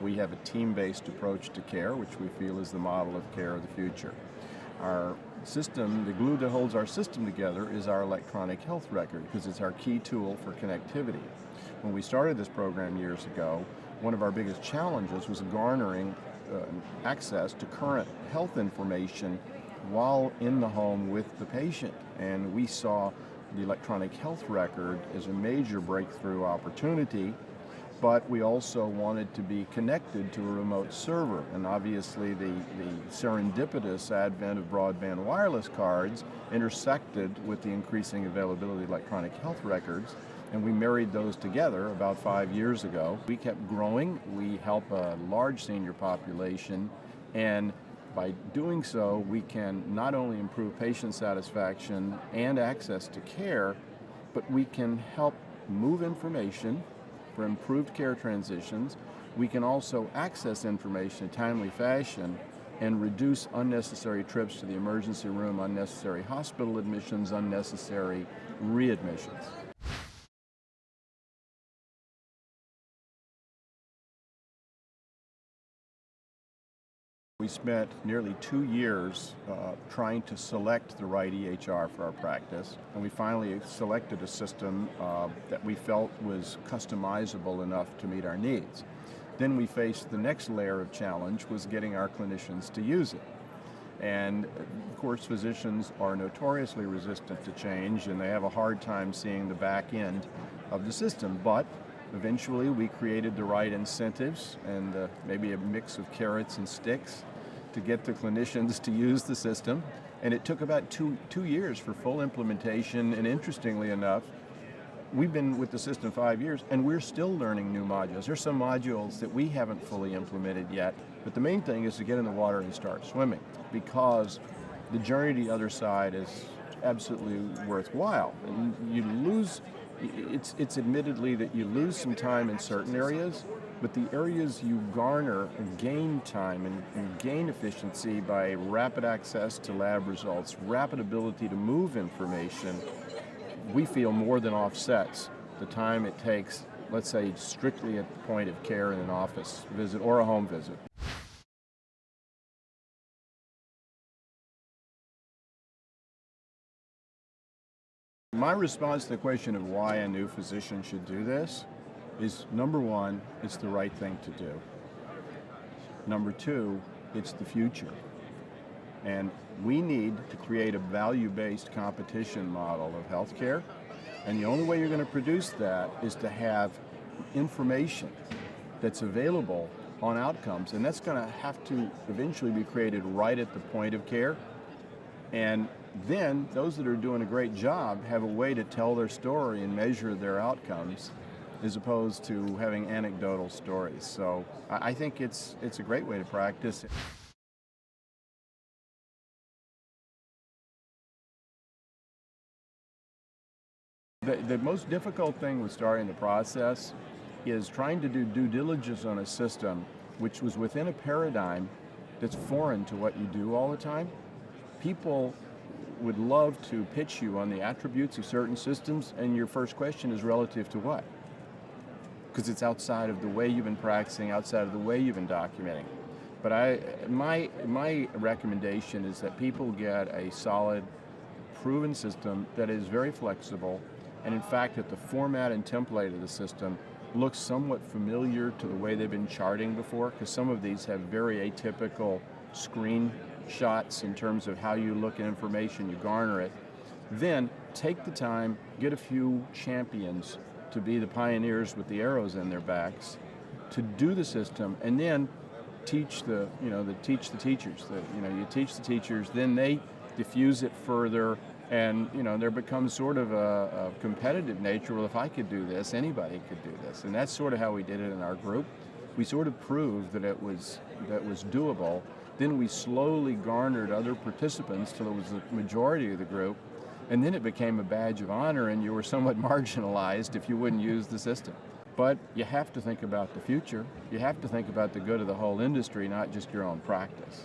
We have a team-based approach to care, which we feel is the model of care of the future. Our system, the glue that holds our system together, is our electronic health record, because it's our key tool for connectivity. When we started this program years ago, one of our biggest challenges was garnering access to current health information while in the home with the patient. And we saw the electronic health record as a major breakthrough opportunity, but we also wanted to be connected to a remote server. And obviously the serendipitous advent of broadband wireless cards intersected with the increasing availability of electronic health records, and we married those together about 5 years ago. We kept growing. We help a large senior population, and by doing so, we can not only improve patient satisfaction and access to care, but we can help move information for improved care transitions. We can also access information in a timely fashion and reduce unnecessary trips to the emergency room, unnecessary hospital admissions, unnecessary readmissions. We spent nearly 2 years trying to select the right EHR for our practice, and we finally selected a system that we felt was customizable enough to meet our needs. Then we faced the next layer of challenge, was getting our clinicians to use it. And of course, physicians are notoriously resistant to change, and they have a hard time seeing the back end of the system. But eventually we created the right incentives and maybe a mix of carrots and sticks to get the clinicians to use the system. And it took about two years for full implementation, and interestingly enough, we've been with the system 5 years and we're still learning new modules. There's some modules that we haven't fully implemented yet, but the main thing is to get in the water and start swimming, because the journey to the other side is absolutely worthwhile. And you lose, it's admittedly that you lose some time in certain areas, but the areas you garner and gain time and gain efficiency by rapid access to lab results, rapid ability to move information, we feel more than offsets the time it takes, let's say, strictly at the point of care in an office visit or a home visit. My response to the question of why a new physician should do this is, number one, it's the right thing to do. Number two, it's the future. And we need to create a value-based competition model of healthcare. And the only way you're going to produce that is to have information that's available on outcomes. And that's going to have to eventually be created right at the point of care. And then those that are doing a great job have a way to tell their story and measure their outcomes, as opposed to having anecdotal stories. So I think it's a great way to practice. The most difficult thing with starting the process is trying to do due diligence on a system which was within a paradigm that's foreign to what you do all the time. People would love to pitch you on the attributes of certain systems, and your first question is relative to what? Because it's outside of the way you've been practicing, outside of the way you've been documenting. But my recommendation is that people get a solid, proven system that is very flexible, and in fact that the format and template of the system looks somewhat familiar to the way they've been charting before, because some of these have very atypical screen shots in terms of how you look at information, you garner it. Then take the time, get a few champions to be the pioneers with the arrows in their backs, to do the system, and then teach the teachers. You teach the teachers, then they diffuse it further, and there becomes sort of a competitive nature. Well, if I could do this, anybody could do this, and that's sort of how we did it in our group. We sort of proved that it was doable. Then we slowly garnered other participants till it was the majority of the group. And then it became a badge of honor, and you were somewhat marginalized if you wouldn't use the system. But you have to think about the future. You have to think about the good of the whole industry, not just your own practice.